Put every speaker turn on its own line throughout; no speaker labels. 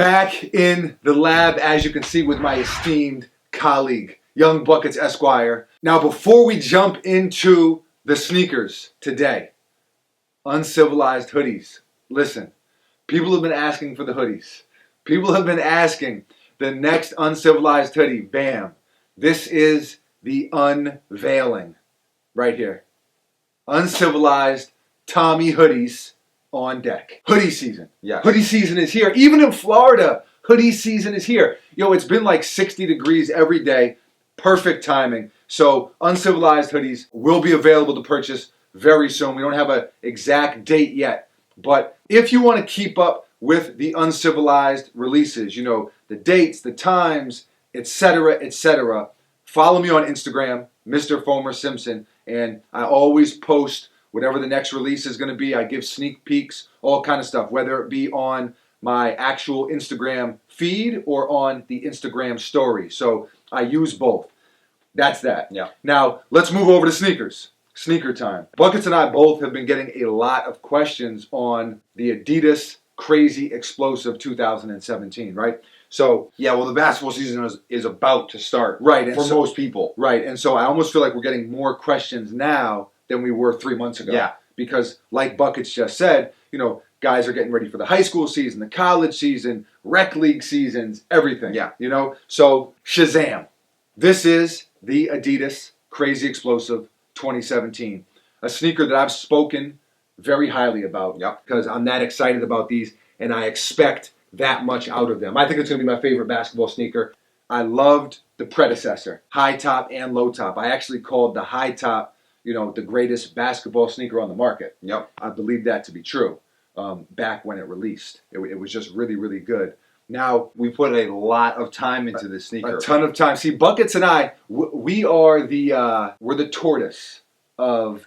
Back in the lab, as you can see, with my esteemed colleague, Young Buckets Esquire. Now, before we jump into the sneakers today, Uncivilized hoodies. Listen, people have been asking for the hoodies. People have been asking the next Uncivilized hoodie. Bam. This is the unveiling right here. Uncivilized Tommy hoodies on deck. Hoodie season.
Yeah.
Hoodie season is here. Even in Florida, hoodie season is here. Yo, it's been like 60 degrees every day. Perfect timing. So Uncivilized hoodies will be available to purchase very soon. We don't have an exact date yet. But if you want to keep up with the Uncivilized releases, you know, the dates, the times, etc., follow me on Instagram, Mr. Fomer Simpson, and I always post whatever the next release is going to be. I give sneak peeks, all kind of stuff, whether it be on my actual Instagram feed or on the Instagram story. So I use both. That's that.
Yeah.
Now, let's move over to sneakers. Sneaker time. Buckets and I both have been getting a lot of questions on the Adidas Crazy Explosive 2017, right? So,
yeah, well, the basketball season is about to start.
Right. And
for
so,
most people.
Right. And so I almost feel like we're getting more questions now than we were 3 months ago.
Yeah.
Because like Buckets just said, you know, guys are getting ready for the high school season, the college season, rec league seasons, everything.
Yeah.
You know? So, Shazam. This is the Adidas Crazy Explosive 2017. A sneaker that I've spoken very highly about.
Yep.
Because I'm that excited about these and I expect that much out of them. I think it's going to be my favorite basketball sneaker. I loved the predecessor, high top and low top. I actually called the high top, you know, the greatest basketball sneaker on the market.
Yep.
I believe that to be true back when it released. It was just really, really good. Now,
we put a lot of time into this sneaker.
A ton of time. See, Buckets and I, we are we're the tortoise of,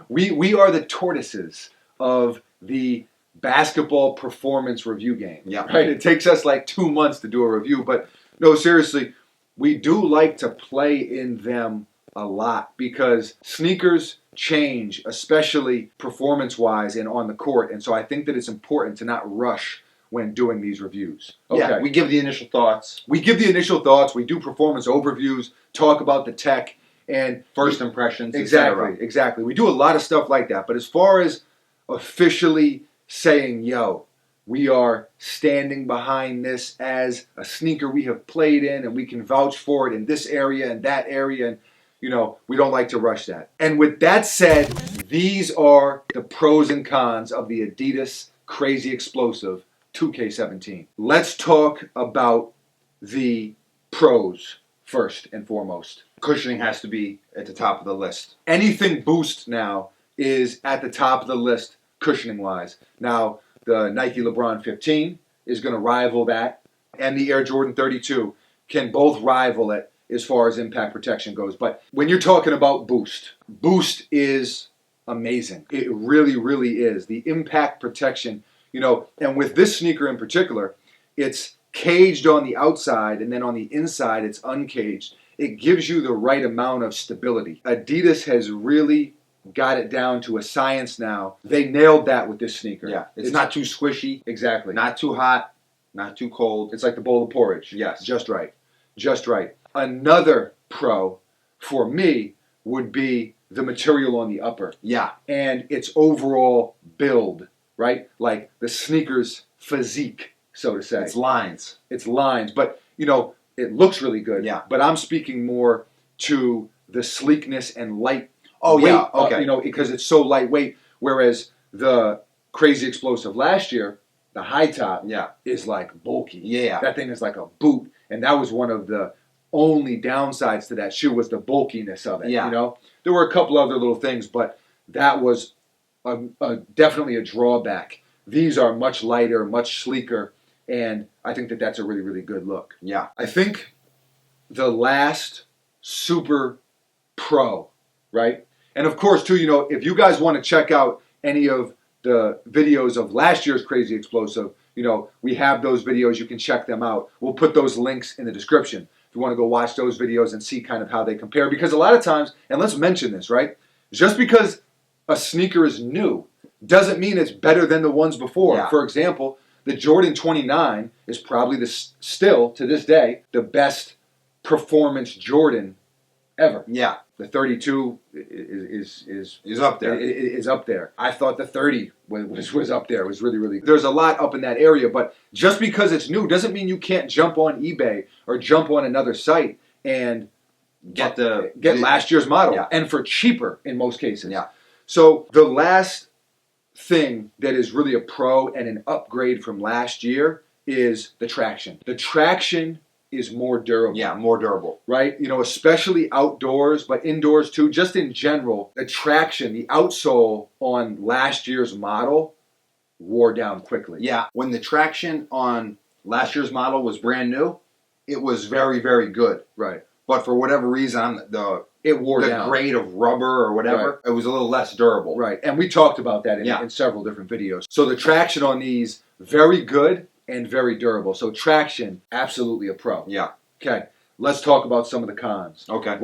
we are the tortoises of the basketball performance review game.
Yeah.
Right? It takes us like 2 months to do a review, but no, seriously, we do like to play in them a lot because sneakers change, especially performance-wise and on the court. And so I think that it's important to not rush when doing these reviews.
Okay. Yeah, we give the initial thoughts.
We give the initial thoughts. We do performance overviews, talk about the tech, and
first impressions,
exactly, exactly. We do a lot of stuff like that. But as far as officially saying, yo, we are standing behind this as a sneaker we have played in and we can vouch for it in this area and that area, and you know, we don't like to rush that. And with that said, these are the pros and cons of the Adidas Crazy Explosive 2K17. Let's talk about the pros first and foremost.
Cushioning has to be at the top of the list.
Anything Boost now is at the top of the list cushioning-wise. Now, the Nike LeBron 15 is going to rival that, and the Air Jordan 32 can both rival it as far as impact protection goes. But when you're talking about Boost, Boost is amazing. It really, really is. The impact protection, you know, and with this sneaker in particular, it's caged on the outside, and then on the inside, it's uncaged. It gives you the right amount of stability. Adidas has really got it down to a science now. They nailed that with this sneaker.
Yeah, it's not too squishy.
Exactly.
Not too hot, not too cold.
It's like the bowl of porridge.
Yes.
Just right. Just right. Another pro for me would be the material on the upper.
Yeah.
And its overall build, right? Like the sneaker's physique, so to say.
It's lines.
It's lines. But, you know, it looks really good.
Yeah.
But I'm speaking more to the sleekness and light.
Oh,
weight,
yeah. Okay.
You know, because it's so lightweight. Whereas the Crazy Explosive last year, the high top, is like bulky.
Yeah.
That thing is like a boot. And that was one of the only downsides to that shoe was the bulkiness of it.
Yeah.
You know, there were a couple other little things, but that was definitely a drawback. These are much lighter, much sleeker, and I think that that's a really, really good look.
Yeah.
I think the last super pro, right? And of course, too, you know, if you guys want to check out any of the videos of last year's Crazy Explosive, you know, we have those videos. You can check them out. We'll put those links in the description if you want to go watch those videos and see kind of how they compare. Because a lot of times, and let's mention this, right? Just because a sneaker is new doesn't mean it's better than the ones before.
Yeah.
For example, The Jordan 29 is probably still, to this day, the best performance Jordan ever.
Yeah.
The 32 is
up there.
Is up there. I thought the 30 was up there. It was really, really. There's a lot up in that area, but just because it's new doesn't mean you can't jump on eBay or jump on another site and get last year's model,
yeah.
and for cheaper in most cases.
Yeah.
So the last thing that is really a pro and an upgrade from last year is the traction. The traction is more durable.
Yeah, more durable.
Right? You know, especially outdoors, but indoors too. Just in general, the traction, the outsole on last year's model wore down quickly.
Yeah, when the traction on last year's model was brand new, it was very, very good.
Right.
But for whatever reason,
it wore down.
The grade of rubber or whatever, It was a little less durable.
Right, and we talked about that in several different videos. So the traction on these, very good and very durable. So traction, absolutely a pro.
Yeah.
Okay, let's talk about some of the cons.
Okay.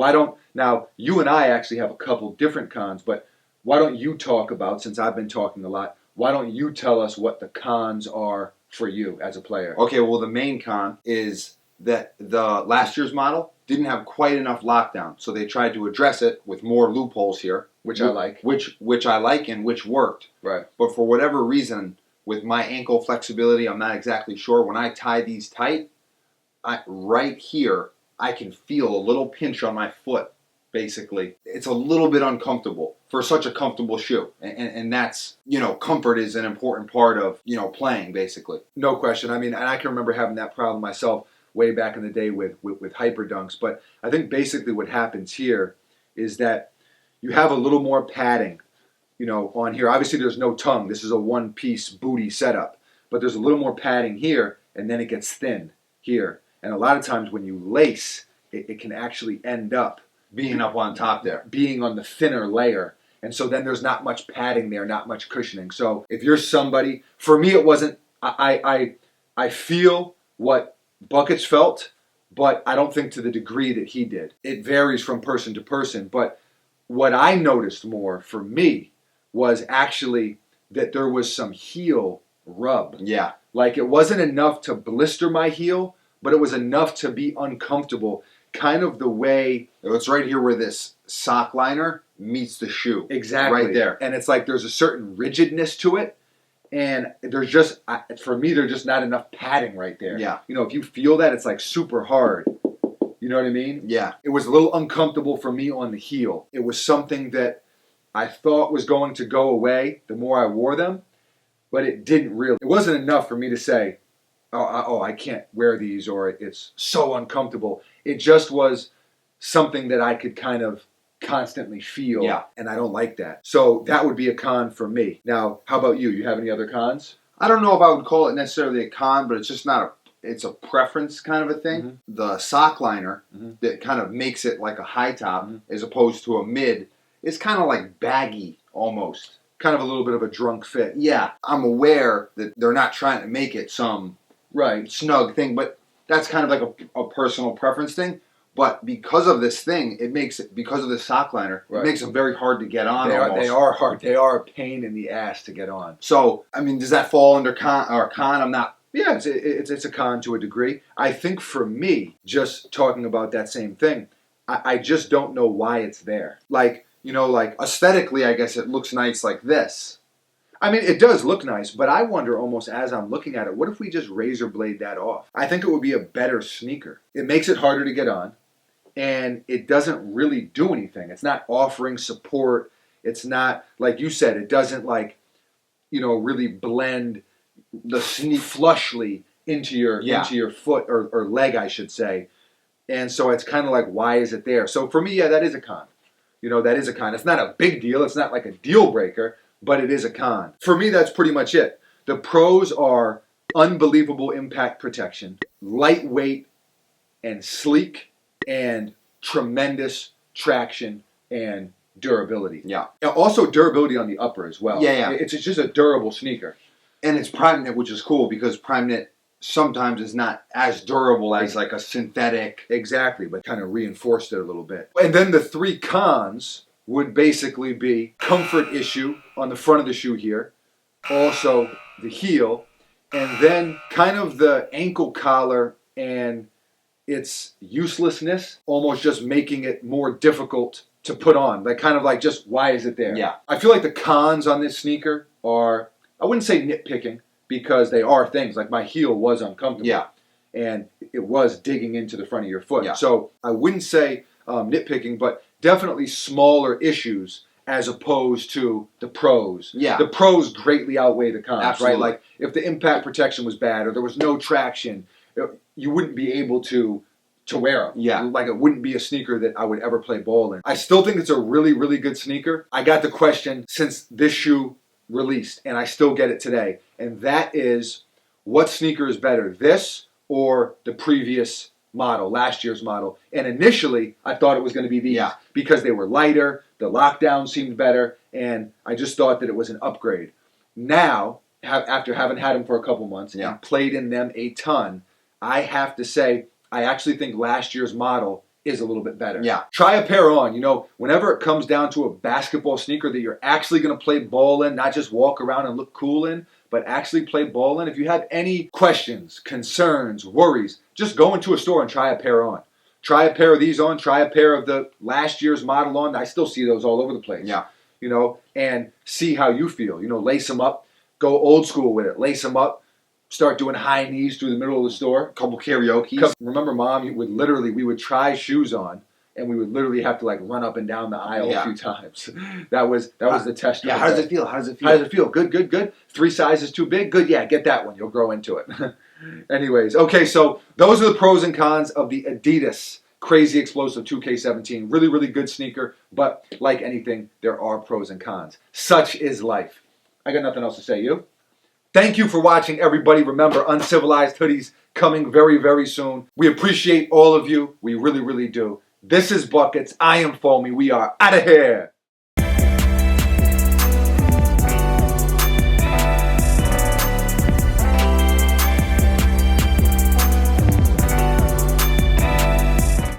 Now, you and I actually have a couple different cons, but why don't you talk about, since I've been talking a lot, why don't you tell us what the cons are for you as a player?
Okay, well, the main con is that the last year's model didn't have quite enough lockdown, so they tried to address it with more loopholes here,
which I like.
Which I like and which worked.
Right.
But for whatever reason, with my ankle flexibility, I'm not exactly sure. When I tie these tight, right here, I can feel a little pinch on my foot, basically. It's a little bit uncomfortable for such a comfortable shoe. And that's, comfort is an important part of, playing, basically.
No question. I mean, and I can remember having that problem myself way back in the day with hyper dunks. But I think basically what happens here is that you have a little more padding, on here. Obviously there's no tongue. This is a one-piece booty setup. But there's a little more padding here, and then it gets thin here. And a lot of times when you lace, it can actually end up
being up on top there.
Being on the thinner layer. And so then there's not much padding there, not much cushioning. So if you're somebody, for me it wasn't, I feel what Buckets felt, but I don't think to the degree that he did. It varies from person to person, but what I noticed more for me was actually that there was some heel rub.
Yeah.
Like it wasn't enough to blister my heel, but it was enough to be uncomfortable, kind of the way...
It's right here where this sock liner meets the shoe.
Exactly.
Right there.
And it's like there's a certain rigidness to it, and there's just, for me, there's just not enough padding right there.
Yeah.
If you feel that, it's like super hard. You know what I mean?
Yeah.
It was a little uncomfortable for me on the heel. It was something that I thought was going to go away the more I wore them, but it didn't really. It wasn't enough for me to say, oh, I can't wear these, or it's so uncomfortable. It just was something that I could kind of constantly feel, and I don't like that. So that would be a con for me. Now, how about you? You have any other cons?
I don't know if I would call it necessarily a con, but it's just not it's a preference kind of a thing.
Mm-hmm.
The sock liner that kind of makes it like a high top as opposed to a mid is kind of like baggy almost.
Kind of a little bit of a drunk fit.
Yeah, I'm aware that they're not trying to make it some snug thing, but that's kind of like a personal preference thing. But because of this thing, because of the sock liner, it makes them very hard to get on.
They are hard. They are a pain in the ass to get on.
So, I mean, does that fall under con? I'm not.
Yeah, it's a con to a degree. I think for me, just talking about that same thing, I just don't know why it's there. Like
Aesthetically, I guess it looks nice like this.
I mean, it does look nice, but I wonder almost as I'm looking at it, what if we just razor blade that off? I think it would be a better sneaker. It makes it harder to get on, and it doesn't really do anything. It's not offering support. It's not, like you said, it doesn't really blend the sneak flushly into your foot or leg, I should say. And so it's kind of like, why is it there? So for me, yeah, that is a con. That is a con. It's not a big deal. It's not like a deal breaker, but it is a con. For me, that's pretty much it. The pros are unbelievable impact protection, lightweight and sleek, and tremendous traction and durability.
Yeah.
Also durability on the upper as well.
Yeah.
It's just a durable sneaker.
And it's prime knit, which is cool because prime knit sometimes is not as durable as like a synthetic.
Exactly, but kind of reinforced it a little bit. And then the three cons would basically be comfort issue on the front of the shoe here, also the heel, And then kind of the ankle collar and its uselessness almost just making it more difficult to put on. Like kind of like just why is it there?
Yeah.
I feel like the cons on this sneaker are, I wouldn't say nitpicking because they are things. Like my heel was uncomfortable.
Yeah.
And it was digging into the front of your foot.
Yeah.
So I wouldn't say nitpicking, but definitely smaller issues as opposed to the pros.
Yeah.
The pros greatly outweigh the cons,
Absolutely.
right? Like if the impact protection was bad or there was no traction, you wouldn't be able to wear them.
Yeah.
Like it wouldn't be a sneaker that I would ever play ball in. I still think it's a really, really good sneaker. I got the question since this shoe released, and I still get it today. And that is, what sneaker is better, this or the previous model, last year's model? And initially, I thought it was going to be these because they were lighter, the lockdown seemed better, and I just thought that it was an upgrade. Now, after having had them for a couple months and played in them a ton, I have to say, I actually think last year's model is a little bit better.
Yeah.
Try a pair on. You know, whenever it comes down to a basketball sneaker that you're actually going to play ball in, not just walk around and look cool in, but actually play ball in. If you have any questions, concerns, worries, just go into a store and try a pair on. Try a pair of these on. Try a pair of the last year's model on. I still see those all over the place.
Yeah.
You know, and see how you feel. You know, lace them up. Go old school with it. Lace them up. Start doing high knees through the middle of the store.
Couple karaoke.
Remember, Mom, we would try shoes on, and we would literally have to like run up and down the aisle a few times. That was the test.
Yeah, how does it feel? How does it feel?
How does it feel? Good, good, good. 3 sizes too big? Good, yeah, get that one. You'll grow into it. Anyways, okay, so those are the pros and cons of the Adidas Crazy Explosive 2K17. Really, really good sneaker, but like anything, there are pros and cons. Such is life. I got nothing else to say. You? Thank you for watching, everybody. Remember, Uncivilized Hoodies coming very, very soon. We appreciate all of you. We really, really do. This is Buckets. I am Foamy. We are out of here.